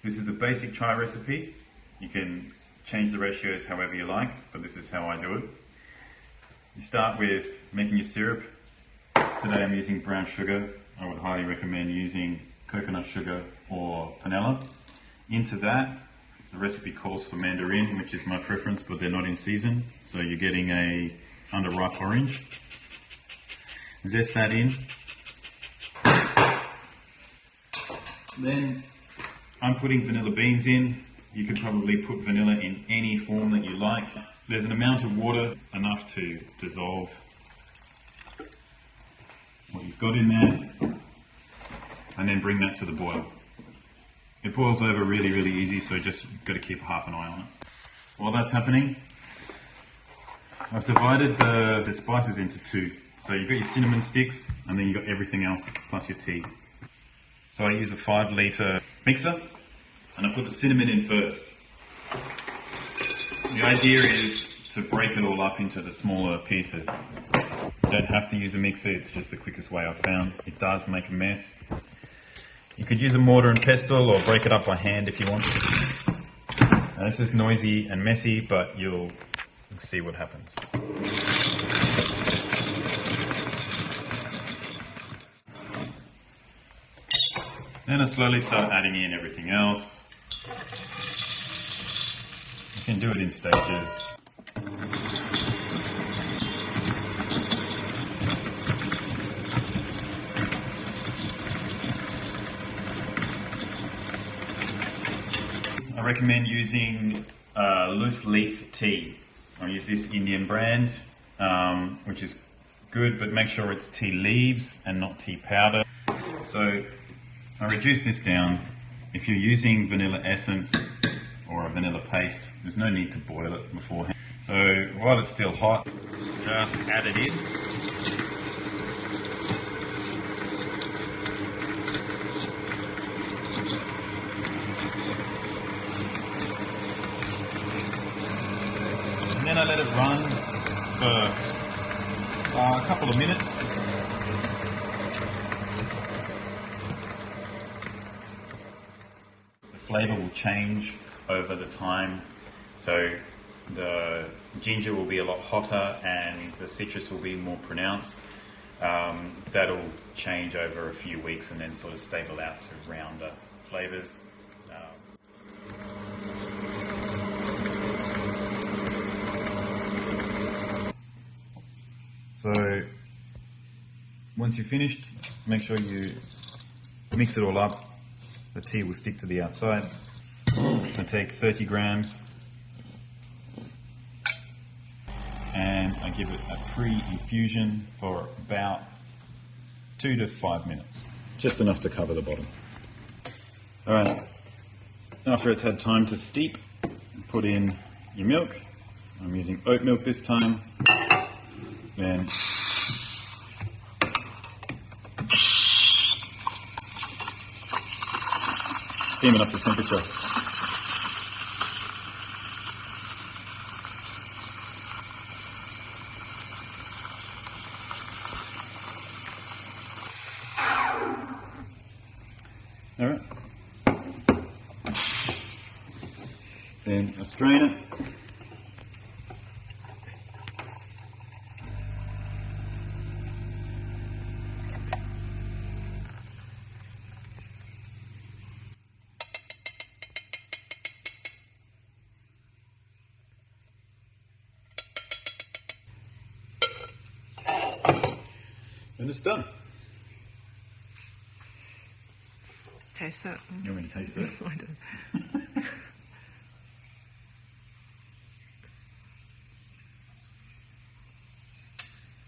This is the basic chai recipe. You can change the ratios however you like, but this is how I do it. You start with making your syrup. Today I'm using brown sugar. I would highly recommend using coconut sugar or panella. Into that, the recipe calls for mandarin, which is my preference, but they're not in season. So you're getting a underripe orange. Zest that in. Then I'm putting vanilla beans in. You could probably put vanilla in any form that you like. There's an amount of water, enough to dissolve what you've got in there, and then bring that to the boil. It boils over really, really easy, so just got to keep half an eye on it. While that's happening, I've divided the spices into two. So you've got your cinnamon sticks, and then you've got everything else, plus your tea. So I use a 5-litre mixer, and I put the cinnamon in first. The idea is to break it all up into the smaller pieces. You don't have to use a mixer, it's just the quickest way I've found. It does make a mess. You could use a mortar and pestle or break it up by hand if you want. Now, this is noisy and messy, but you'll see what happens. Then I slowly start adding in everything else. You can do it in stages. I recommend using loose leaf tea. I use this Indian brand, which is good, but make sure it's tea leaves and not tea powder. So I reduce this down. If you're using vanilla essence or a vanilla paste, there's no need to boil it beforehand. So while it's still hot, just add it in. And then I let it run for a couple of minutes. The flavour will change over the time, so the ginger will be a lot hotter and the citrus will be more pronounced. That'll change over a few weeks and then sort of stable out to rounder flavours. So once you're finished, make sure you mix it all up. The tea will stick to the outside. I take 30 grams and I give it a pre-infusion for about 2 to 5 minutes. Just enough to cover the bottom. Alright, after it's had time to steep, put in your milk. I'm using oat milk this time. Then steam it up to temperature. Alright. Then I strain it. And it's done. Taste it. You want me to taste it? I do.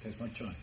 Tastes like chai.